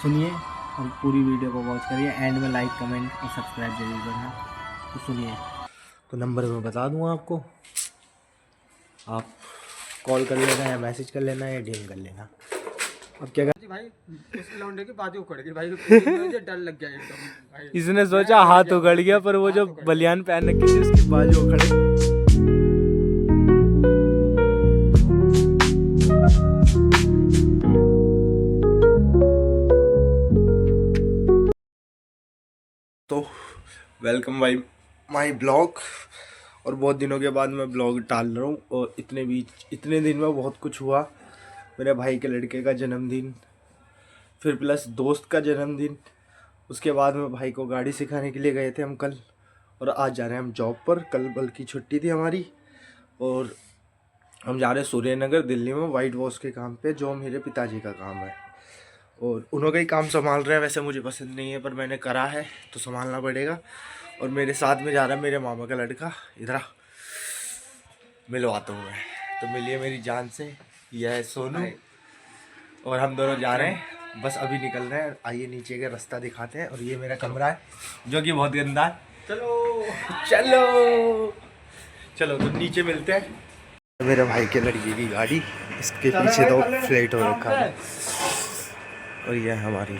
सुनिए और पूरी वीडियो को वॉच करिए। एंड में लाइक कमेंट और सब्सक्राइब जरूर करना। तो सुनिए, तो नंबर मैं बता दूँगा आपको, आप कॉल कर लेना या मैसेज कर लेना या डीएम कर लेना। अब क्या कर भाई उस लौंडे की बात उखड़ गई भाई, मुझे डर लग गया एकदम भाई। इसने सोचा हाथ उगड़ गया, पर वो जो बलियान पहन रखी थी उसकी बाजू उखड़ गई। तो वेलकम माई ब्लॉग। और बहुत दिनों के बाद मैं ब्लॉग डाल रहा हूँ। और इतने दिन में बहुत कुछ हुआ। मेरे भाई के लड़के का जन्मदिन, फिर प्लस दोस्त का जन्मदिन, उसके बाद में भाई को गाड़ी सिखाने के लिए गए थे हम कल। और आज जा रहे हैं हम जॉब पर। कल बल्कि छुट्टी थी हमारी। और हम जा रहे हैं सूर्यनगर दिल्ली में वाइट वॉश के काम पे, जो मेरे पिताजी का काम है। और उन्होंने ही काम संभाल रहे हैं। वैसे मुझे पसंद नहीं है, पर मैंने करा है तो संभालना पड़ेगा। और मेरे साथ में जा रहा है मेरे मामा का लड़का। इधर मिलवाता हूँ मैं। तो मिलिए मेरी जान से, यह है सोनू। और हम दोनों जा रहे हैं, बस अभी निकल रहे हैं। आइए नीचे का रास्ता दिखाते हैं। और ये मेरा कमरा है जो कि बहुत गंदा है। चलो चलो चलो, तो नीचे मिलते हैं। मेरे भाई के लड़के की गाड़ी, इसके पीछे तो फ्लैट हो रखा है। और यह हमारी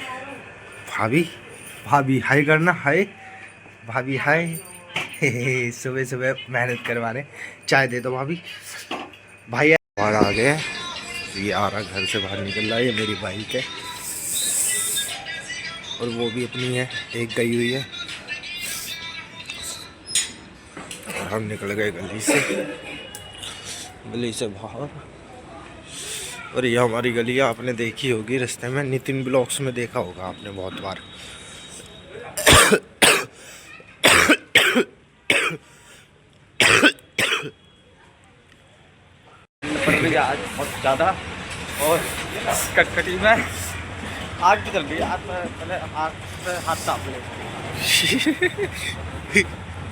भाभी हाय करना, हाय भाभी हाय। सुबह सुबह मेहनत करवाने, चाय दे दो भाभी। भाई बाहर आ गए, ये आ रहा घर से बाहर निकल रहा है। ये मेरी बाइक है और वो भी अपनी है, एक गई हुई है। और हम निकल गए गली से बाहर। और ये हमारी गली आपने देखी होगी रास्ते में, नितिन ब्लॉग्स में देखा होगा आपने बहुत बार। पड़ रही है आज बहुत ज़्यादा। और कटकटी में आग भी चल रही है। पहले आग से हाथ ताप ले।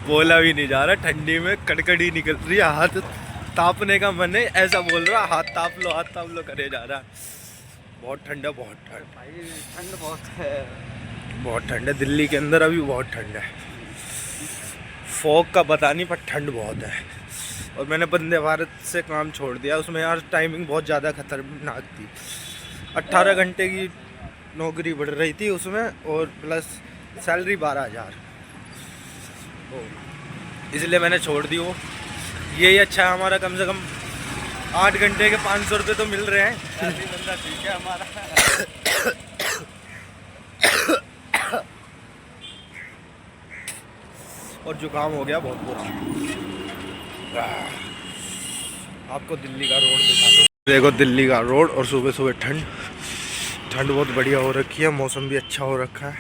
बोला भी नहीं जा रहा, ठंडी में कटकटी निकल रही है, हाथ तापने का मन है, ऐसा बोल रहा, हाथ ताप लो करे जा रहा। बहुत ठंड है, बहुत ठंड भाई, ठंड बहुत है, बहुत ठंड है। दिल्ली के अंदर अभी बहुत ठंड है। फॉग का पता नहीं, पर ठंड बहुत है। और मैंने वंदे भारत से काम छोड़ दिया। उसमें यार टाइमिंग बहुत ज़्यादा खतरनाक थी। 18 घंटे की नौकरी बढ़ रही थी उसमें, और प्लस सैलरी 12,000। इसलिए मैंने छोड़ दी वो। यही अच्छा है हमारा, कम से कम 8 घंटे के 500 रुपये तो मिल रहे हैं। ठीक है हमारा। और जुकाम हो गया बहुत बुरा। आपको दिल्ली का रोड दिखाता हूँ। देखो दिल्ली का रोड, और सुबह सुबह ठंड बहुत बढ़िया हो रखी है। मौसम भी अच्छा हो रखा है।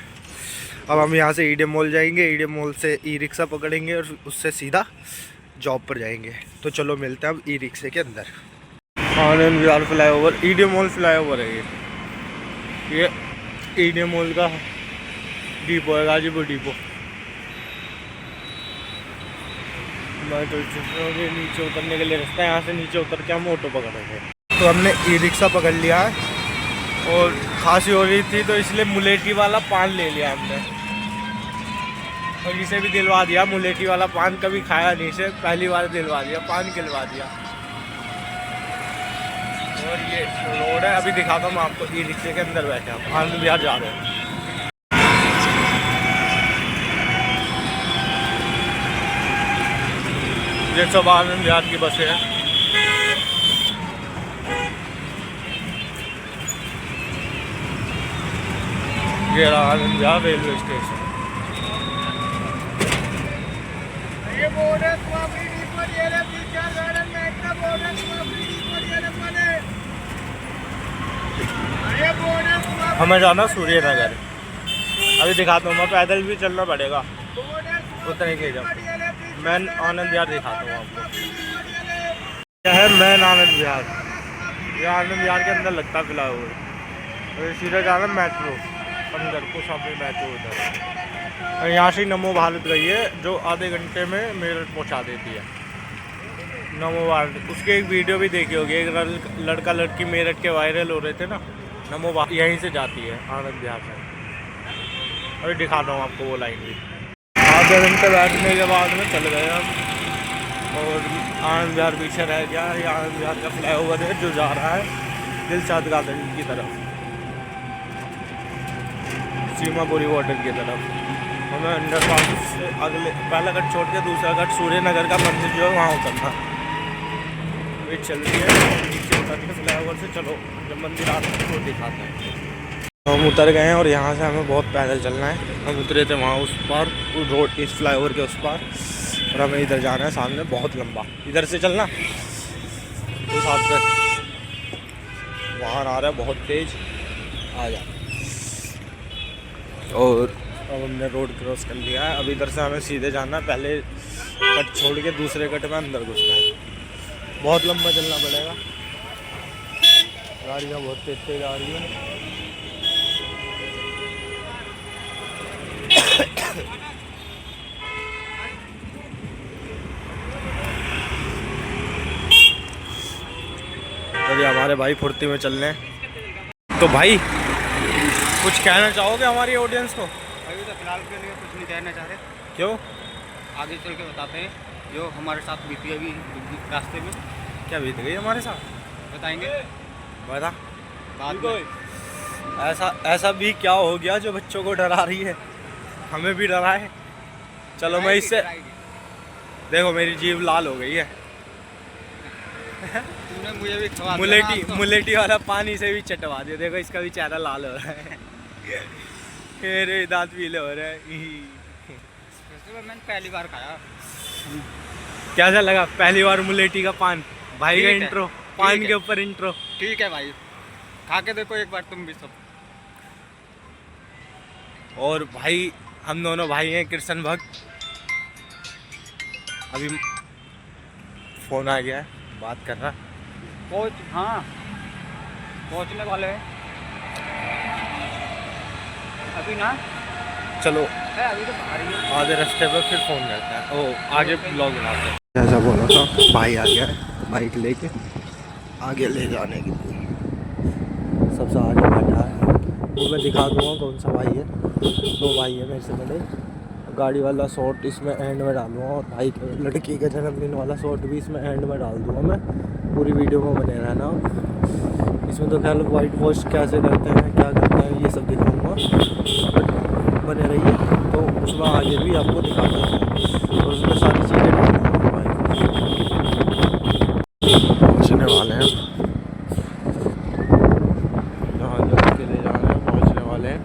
अब हम यहाँ से ईडीएम मॉल जाएंगे, ईडीएम मॉल से ई रिक्शा पकड़ेंगे और उससे सीधा जॉब पर जाएंगे। तो चलो मिलते हैं अब ई रिक्शे के अंदर। Anand Vihar flyover, EDM mall flyover है ये ईडीएम मॉल का डिपो है, गाजीपुर डिपो। नीचे उतरने के लिए रास्ता है, यहाँ से नीचे उतर के हम ऑटो पकड़ेंगे। तो हमने ई रिक्शा पकड़ लिया है। और खांसी हो रही थी तो इसलिए मुलेठी वाला पान ले लिया हमने। और इसे भी दिलवा दिया मुलेठी वाला पान, कभी खाया नहीं, इसे पहली बार दिलवा दिया, पान खिलवा दिया। और ये रोड है, अभी दिखाता हूँ आपको। ई रिक्शे के अंदर बैठे हम आनंद विहार जा रहे हैं। ये सब आनंद विहार की बसें हैं। ये आनंद विहार रेलवे स्टेशन। हमें जाना सूर्यनगर। अभी दिखाता हूँ मैं, पैदल भी चलना पड़ेगा उतने के जब। मैन आनंद विहार दिखाता हूँ आपको। यह है मैन आनंद विहार। ये आनंद विहार के अंदर लगता फिलहाल। और सीधा जाना मेट्रो अंदर को, सामने मेट्रो उधर। और यहाँ से नमो भारत गई है, जो आधे घंटे में मेरठ पहुँचा देती है। नमो भारत, उसके एक वीडियो भी देखी होगी। एक लड़का लड़की मेरठ के वायरल हो रहे थे ना, नमो यहीं से जाती है आनंद विहार से। अभी दिखाता हूँ आपको वो लाइन भी। आधे घंटे बैठने के बाद में चल गए हम, और आनंद विहार पीछे रह गया। ये आनंद विहार का फ्लाईओवर है जो जा रहा है दिलशाद गार्डन की तरफ, सीमापुरी वाटर की तरफ। हमें अंडर पास से अगले पहला कट छोड़ के दूसरा कट सूर्य नगर का मंदिर जो है वहाँ उतरना। वेट चल रही है, नीचे उतर के फ्लाईओवर से चलो, जब मंदिर आते हैं तो दिखाते हैं। हम उतर गए हैं और यहाँ से हमें बहुत पैदल चलना है। हम उतरे थे वहाँ उस पार रोड, इस फ्लाईओवर के उस पार, और हमें इधर जाना है सामने बहुत लंबा। इधर से चलना उस हाथ पे, वहाँ आ रहा है बहुत तेज, आ जा। और अब हमने रोड क्रॉस कर लिया है। अब इधर से हमें सीधे जाना है, पहले कट छोड़ के दूसरे कट में अंदर घुसना है। बहुत लंबा चलना पड़ेगा, गाड़ियाँ बहुत तेज तेज आ रही है। चलिए हमारे भाई फुर्ती में चल रहे हैं। तो भाई कुछ कहना चाहोगे हमारी ऑडियंस को? अभी तो फिलहाल के लिए कुछ नहीं कहना चाह रहे, क्यों? आगे चल के बताते हैं जो हमारे साथ बीती अभी रास्ते में। क्या बीत गई हमारे साथ, बताएंगे बता। बाद में। ऐसा भी क्या हो गया जो बच्चों को डरा रही है, हमें भी डरा है। चलो मैं इससे, देखो मेरी जीभ लाल हो गई है। तुमने मुझे भी खवा मुलेटी वाला पानी से भी चटवा दिया, देखो इसका भी चेहरा लाल हो रहा है। मेरे दांत पीले हो रहे हैं। मैंने पहली बार खाया। कैसा लगा पहली बार मुलेटी का पान? भाई का ठीक है, इंट्रो, ठीक पान है। के ऊपर इंट्रो। ठीक है भाई, खा के देखो एक बार तुम भी सब। और भाई हम दोनों भाई हैं कृष्ण भक्त। अभी फोन आ गया है, बात कर रहा। पहुँच, हाँ पहुँचने वाले हैं अभी ना। चलो है अभी तो बाहर ही है। आधे रास्ते पर फिर फोन करता है, ओ आगे ब्लॉग बनाते हैं। जैसा बोला था भाई आ गया है बाइक लेके आगे ले जाने के लिए, सबसे आगे बैठा है। वो मैं दिखा दूँगा कौन सा भाई है। दो भाई है मेरे से बड़े। गाड़ी वाला शॉट इसमें एंड में डालूँगा, और भाई के लड़की के जन्मदिन वाला शॉट भी इसमें एंड में डाल दूँगा मैं। पूरी वीडियो में बने रहना। इसमें तो ख्याल वाइट वॉश कैसे करते हैं, क्या करते हैं, ये सब दिखाऊँगा, बने रहिए। तो उसमें आगे भी आपको दिखाता हूँ, और उसमें सारी चीज़ें डालूँगा। भाई पहुँचने वाले हैं, जहाँ जहाँ के लिए जाना है पहुँचने वाले हैं।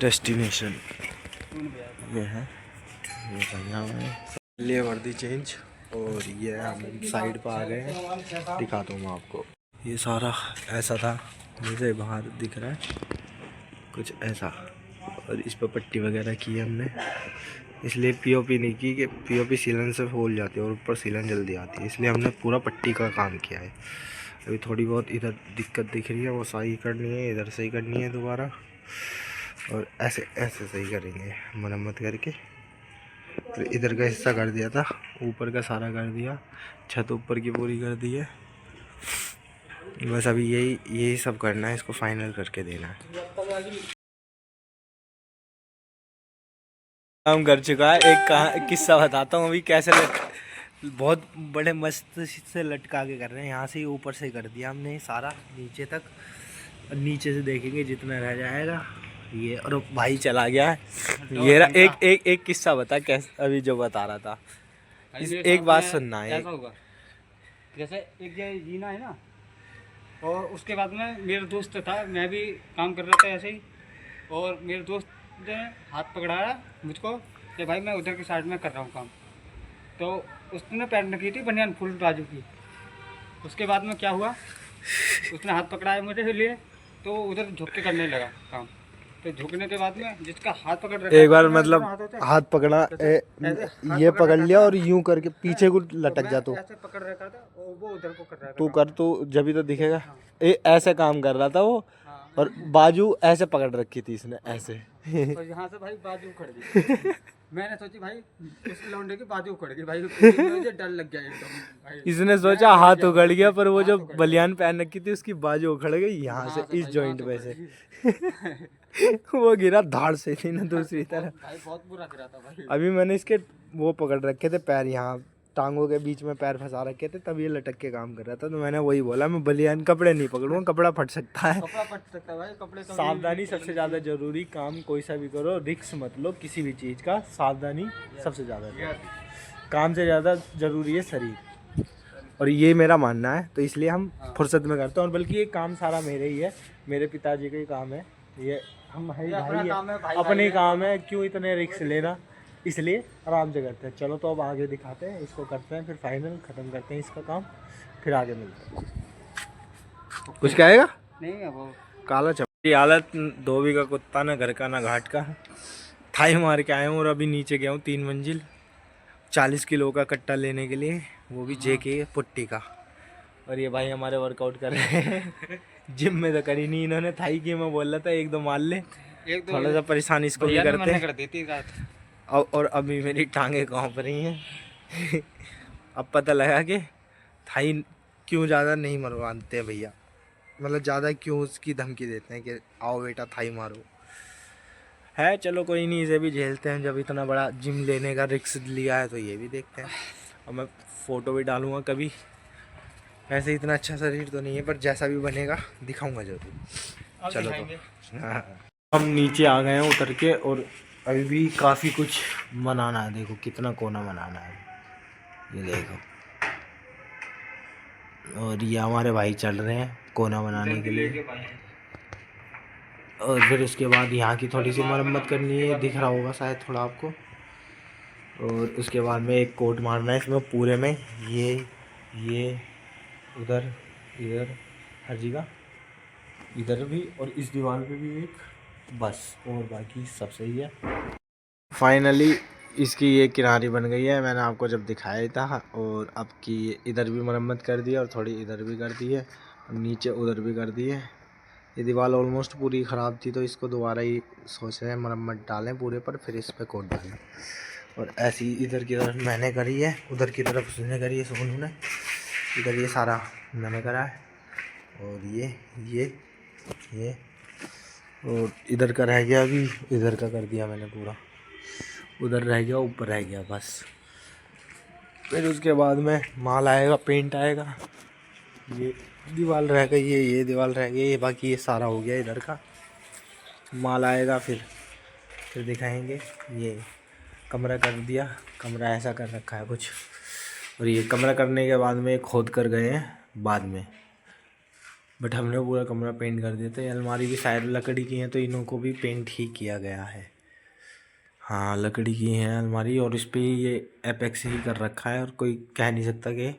डेस्टिनेशन ये है, ये भैया है लिए वर्दी चेंज, और ये हम साइड पर आ गए हैं। दिखाता हूँ मैं आपको। ये सारा ऐसा था, मुझे बाहर दिख रहा है कुछ ऐसा, और इस पर पट्टी वगैरह की है हमने, इसलिए पीओपी नहीं की कि पीओपी सीलन से खोल जाती है और ऊपर सीलन जल्दी आती है, इसलिए हमने पूरा पट्टी का काम किया है। अभी थोड़ी बहुत इधर दिक्कत दिख रही है, वो सही करनी है, इधर सही करनी है दोबारा, और ऐसे ऐसे सही करेंगे मरम्मत करके। फिर इधर का हिस्सा कर दिया था, ऊपर का सारा कर दिया, छत ऊपर की पूरी कर दी है। बस अभी यही सब करना है, इसको फाइनल करके देना है। काम कर चुका है। एक किस्सा बताता हूँ अभी कैसे बहुत बड़े मस्त से लटका के कर रहे हैं। यहाँ से ही ऊपर से कर दिया हमने सारा नीचे तक, और नीचे से देखेंगे जितना रह जाएगा ये। और भाई चला गया है। ये एक किस्सा बता कैसे, अभी जो बता रहा था, एक बात सुनना है। ऐसा होगा जैसे एक जगह जीना है ना, और उसके बाद में मेरा दोस्त था, मैं भी काम कर रहा था ऐसे ही, और मेरे दोस्त ने हाथ पकड़ाया मुझको कि भाई मैं उधर की साइड में कर रहा हूँ काम। तो उसने पहन रखी थी बनियान फुल बाजू की। उसके बाद में क्या हुआ, उसने हाथ पकड़ाया मुझे लिए, तो उधर झुक के करने लगा काम। तो झुकने के बाद में जिसका हाथ पकड़ रखा एक बार है, मतलब हाथ होता है, हाथ पकड़ा ऐसे हाथ ये पकड़ पकड़ रखा लिया था। और यूं करके पीछे को तो लटक मैं जा तू। ऐसे पकड़ रखा था और वो उधर को कर रहा था तू काम। कर, तू जब भी तो दिखेगा। हाँ ऐसे काम कर रहा था वो, हाँ और बाजू ऐसे पकड़ रखी थी इसने ऐसे। और यहाँ से भाई बाजू उखड़ गई। मैंने सोची भाई उस लौंडे की बाजू उखड़ गई भाई, मुझे डर लग गया एकदम भाई। इसने मैं सोचा डर हाथ गया उखड़ भाई, गया, पर वो जो हाथ उखड़ गया। बलियान पहन रखी थी उसकी बाजू उखड़ गई यहाँ से, इस भाई जॉइंट यहाँ पे से से। उखड़ गई। वो गिरा धाड़ से थी ना दूसरी तरफ। भाई बहुत बुरा गिरा था भाई। अभी मैंने इसके वो पकड़ रखे थे पैर, यहाँ टांगों के बीच में पैर फंसा रखे थे, तब ये लटक के काम कर रहा था। तो मैंने वही बोला, मैं बलियान कपड़े नहीं पकड़ूंगा, कपड़ा फट सकता है। कपड़ा फट सकता है भाई, कपड़े कभी सावधानी सबसे ज़्यादा जरूरी, काम कोई सा भी करो रिस्क मत लो किसी भी चीज़ का, सावधानी सबसे ज़्यादा जरूरी। काम से ज़्यादा ज़रूरी है शरीर, और ये मेरा मानना है। तो इसलिए हम फुर्सत में करते हैं, और बल्कि ये काम सारा मेरे ही है, मेरे पिताजी का ही काम है ये। हम भाई ये अपना भाई काम है, है, भाई अपने भाई ही है। काम है, क्यों इतने रिस्क लेना, इसलिए आराम से करते हैं। चलो तो अब आगे दिखाते हैं, इसको करते हैं फिर फाइनल ख़त्म करते हैं इसका काम, फिर आगे मिलते हैं। कुछ कहेगा? नहीं है वो काला चपटी हालत, धोबी का कुत्ता, ना घर का ना घाट का। थाई मार के आया हूँ और अभी नीचे गया हूँ 3 मंजिल 40 किलो का कट्टा लेने के लिए, वो भी जेके पुट्टी का। और ये भाई हमारे वर्कआउट कर रहे हैं। जिम में तो करी नहीं इन्होंने, थाई की मैं बोल रहा था 1-2 मार ले, एक दो थोड़ा सा परेशान इसको भी भैया ने करते मना हैं। कर दी थी रात। और अभी मेरी टांगे कांप रही हैं। अब पता लगा कि थाई क्यों ज़्यादा नहीं मरवाते हैं भैया, मतलब ज़्यादा क्यों उसकी धमकी देते हैं कि आओ बेटा थाई मारो। है चलो कोई नहीं, इसे भी झेलते हैं, जब इतना बड़ा जिम लेने का रिस्क लिया है तो ये भी देखते हैं। और मैं फ़ोटो भी डालूँगा कभी, वैसे इतना अच्छा शरीर तो नहीं है, पर जैसा भी बनेगा दिखाऊंगा जरूर। चलो तो हाँ। हम नीचे आ गए हैं उतर के, और अभी भी काफ़ी कुछ बनाना है। देखो कितना कोना बनाना है, ये देखो। और ये हमारे भाई चल रहे हैं कोना बनाने के लिए, और फिर उसके बाद यहाँ की थोड़ी सी मरम्मत करनी है, दिख रहा होगा शायद थोड़ा आपको। और उसके बाद में एक कोट मारना है इसमें पूरे में, ये उधर इधर हर जगह, इधर भी, और इस दीवार पे भी एक, बस, और बाकी सब सही है। फाइनली इसकी ये किनारी बन गई है, मैंने आपको जब दिखाया था। और अब की इधर भी मरम्मत कर दी है, और थोड़ी इधर भी कर दी है, और नीचे उधर भी कर दी है। ये दीवार ऑलमोस्ट पूरी ख़राब थी, तो इसको दोबारा ही सोच रहे हैं मरम्मत डालें पूरे पर, फिर इस पर कोट डालें। और ऐसी इधर की तरफ मैंने करी है, उधर की तरफ उसने करी है, सोनू ने। इधर ये सारा मैंने करा है, और ये और इधर का रह गया, अभी इधर का कर दिया मैंने पूरा, उधर रह गया, ऊपर रह गया बस। फिर उसके बाद में माल आएगा, पेंट आएगा, ये दीवार रह गई, ये दीवार रह गई, ये बाकी ये सारा हो गया इधर का। माल आएगा फिर दिखाएंगे। ये कमरा कर दिया, कमरा ऐसा कर रखा है कुछ। और ये कमरा करने के बाद में खोद कर गए हैं बाद में, बट हमने पूरा कमरा पेंट कर दिया था। ये अलमारी भी शायद लकड़ी की है, तो इन्हों को भी पेंट ही किया गया है। हाँ लकड़ी की है अलमारी, और इस पर ये एपेक्स ही कर रखा है, और कोई कह नहीं सकता कि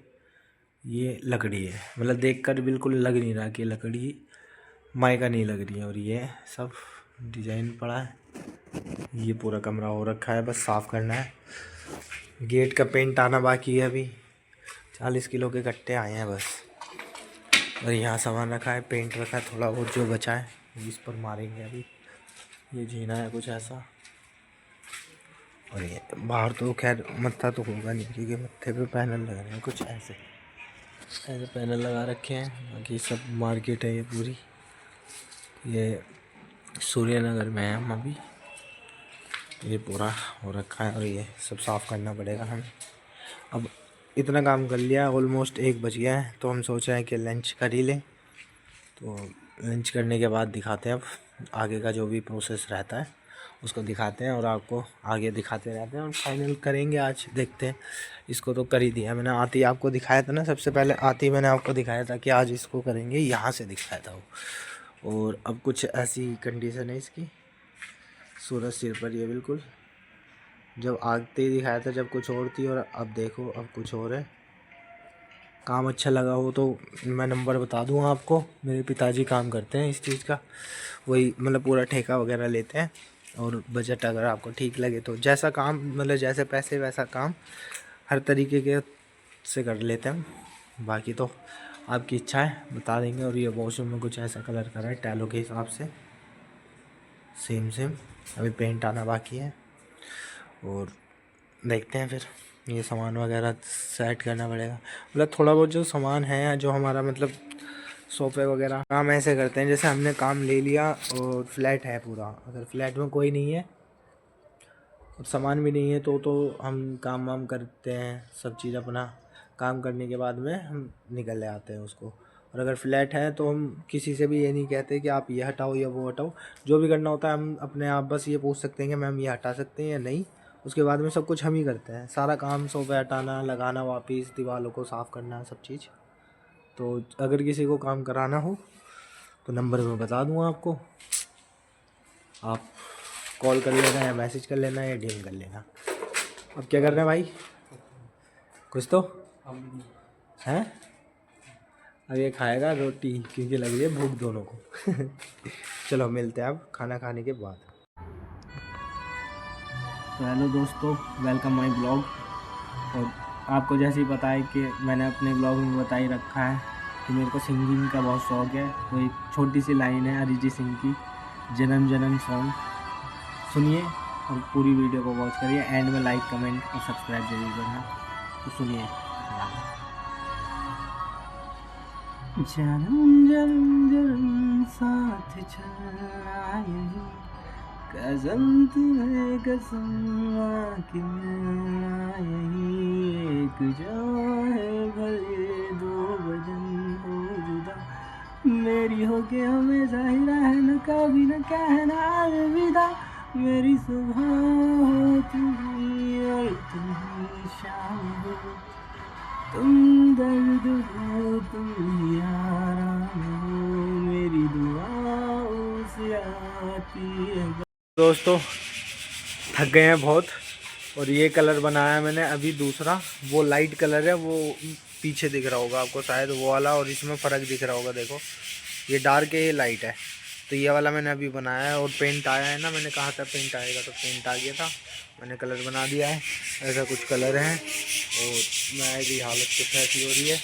ये लकड़ी है, मतलब देखकर बिल्कुल लग नहीं रहा कि लकड़ी मायका नहीं लग रही है। और ये सब डिजाइन पड़ा है, ये पूरा कमरा हो रखा है, बस साफ़ करना है। गेट का पेंट आना बाकी है, अभी 40 किलो के कट्टे आए हैं बस। और यहाँ सामान रखा है, पेंट रखा है, थोड़ा बहुत जो बचा है वो इस पर मारेंगे अभी। ये जीना है कुछ ऐसा, और ये बाहर तो खैर मत्था तो होगा नहीं, क्योंकि मत्थे पे पैनल लग रहे हैं कुछ ऐसे पैनल लगा रखे हैं। बाकी सब मार्केट है ये पूरी, ये सूर्यनगर में है हम अभी। ये पूरा हो रखा है, और ये सब साफ़ करना पड़ेगा हमें। अब इतना काम कर लिया, ऑलमोस्ट 1 बज गया है, तो हम सोच रहे हैं कि लंच कर ही लें। तो लंच करने के बाद दिखाते हैं, अब आगे का जो भी प्रोसेस रहता है उसको दिखाते हैं, और आपको आगे दिखाते रहते हैं, और फाइनल करेंगे आज। देखते हैं, इसको तो कर ही दिया मैंने, आते ही आपको दिखाया था ना, सबसे पहले आते ही मैंने आपको दिखाया था कि आज इसको करेंगे, यहाँ से दिखाया था वो। और अब कुछ ऐसी कंडीशन है इसकी, सूरज सिर पर ये बिल्कुल, जब आते ही दिखाया था जब कुछ और थी, और अब देखो अब कुछ और है। काम अच्छा लगा हो तो मैं नंबर बता दूँ आपको। मेरे पिताजी काम करते हैं इस चीज़ का, वही मतलब पूरा ठेका वगैरह लेते हैं। और बजट अगर आपको ठीक लगे तो जैसा काम मतलब जैसे पैसे वैसा काम हर तरीके के से कर लेते हैं हम। बाकी तो आपकी इच्छा है बता देंगे। और ये वॉशरूम में कुछ ऐसा कलर करा है टैलों के हिसाब से, सेम सेम। अभी पेंट आना बाकी है और देखते हैं फिर। ये सामान वगैरह सेट करना पड़ेगा। मतलब थोड़ा बहुत जो सामान है जो हमारा मतलब सोफ़े वगैरह, काम ऐसे करते हैं जैसे हमने काम ले लिया और फ्लैट है पूरा, अगर फ्लैट में कोई नहीं है और सामान भी नहीं है तो हम काम वाम करते हैं सब चीज़ अपना। काम करने के बाद में हम निकल ले आते हैं उसको। और अगर फ्लैट है तो हम किसी से भी ये नहीं कहते कि आप ये हटाओ या वो हटाओ। जो भी करना होता है हम अपने आप बस ये पूछ सकते हैं कि मैम ये हटा सकते हैं या नहीं। उसके बाद में सब कुछ हम ही करते हैं, सारा काम, सोफ़े हटाना, लगाना वापस, दीवारों को साफ़ करना, सब चीज़। तो अगर किसी को काम कराना हो तो नंबर मैं बता दूँगा आपको, आप कॉल कर लेना या मैसेज कर लेना या डीएम कर लेना। अब क्या कर रहे हैं भाई, कुछ तो हैं? अब ये खाएगा रोटी क्योंकि लग रही है भूख दोनों को। चलो मिलते हैं अब खाना खाने के बाद। तो हेलो दोस्तों, वेलकम माय ब्लॉग। और आपको जैसे ही पता है कि मैंने अपने ब्लॉग में बता ही रखा है कि मेरे को सिंगिंग का बहुत शौक़ है। तो एक छोटी सी लाइन है अरिजीत सिंह की, जन्म जन्म सॉन्ग सुनिए और पूरी वीडियो को वॉच करिए। एंड में लाइक कमेंट और सब्सक्राइब जरूर करना। तो सुनिए। जन्म जन्म जन्म साथ चलना यही, कसम तुम्हें कसम कि मिलना यही। एक जान है भले दो बदन हो जुदा, मेरी हो के हमेशा ही रहना, कभी न कहना अलविदा। मेरी सुबह हो तुम्ही और तुम ही शाम हो, तुम दर्द हो तुम ही आराम हो, मेरी दुआओं से आती है। दोस्तों थक गए हैं बहुत। और ये कलर बनाया मैंने अभी दूसरा, वो लाइट कलर है, वो पीछे दिख रहा होगा आपको शायद वो वाला, और इसमें फ़र्क दिख रहा होगा, देखो ये डार्क है ये लाइट है। तो ये वाला मैंने अभी बनाया है। और पेंट आया है ना, मैंने कहा था पेंट आएगा तो पेंट आ गया था, मैंने कलर बना दिया है। ऐसा कुछ कलर है और मेरी हालत कुछ ऐसी हो रही है।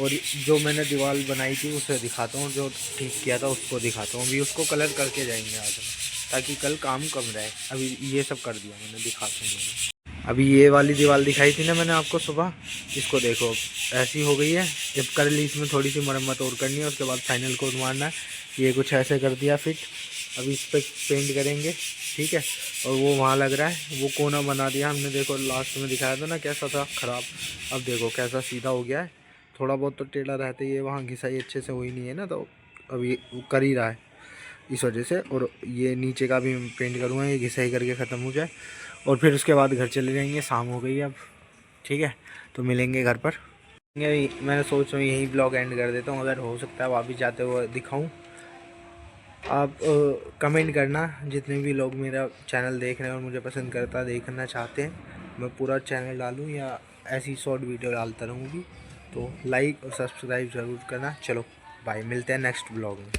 और जो मैंने दीवार बनाई थी उसे दिखाता हूँ, जो ठीक किया था उसको दिखाता हूँ। अभी उसको कलर करके जाएंगे आज हम, ताकि कल काम कम रहे। अभी ये सब कर दिया मैंने, दिखाता हूँ। अभी ये वाली दीवार दिखाई थी ना मैंने आपको सुबह, इसको देखो ऐसी हो गई है। जब कर ली, इसमें थोड़ी सी मरम्मत और करनी है, उसके बाद फाइनल कोड मारना है। ये कुछ ऐसे कर दिया फिट। अभी इस पर पेंट करेंगे, ठीक है। और वो वहाँ लग रहा है, वो कोना बना दिया हमने, देखो लास्ट में दिखाया था ना कैसा था ख़राब। अब देखो कैसा सीधा हो गया है। थोड़ा बहुत तो टेढ़ा रहता ही है, वहाँ घिसाई अच्छे से हुई नहीं है ना, तो अभी कर ही रहा है इस वजह से। और ये नीचे का भी पेंट करूँगा, ये घिसाई करके ख़त्म हो जाए और फिर उसके बाद घर चले जाएंगे। शाम हो गई अब, ठीक है, तो मिलेंगे घर पर। मैंने सोच रहा हूँ यही ब्लॉग एंड कर देता हूँ, अगर हो सकता है वापस जाते हुए दिखाऊँ। आप कमेंट करना, जितने भी लोग मेरा चैनल देख रहे हैं और मुझे पसंद करता देखना चाहते हैं, मैं पूरा चैनल डालूँ या ऐसी शॉर्ट वीडियो डालता रहूँगी। तो लाइक और सब्सक्राइब ज़रूर करना। चलो बाय, मिलते हैं नेक्स्ट ब्लॉग में।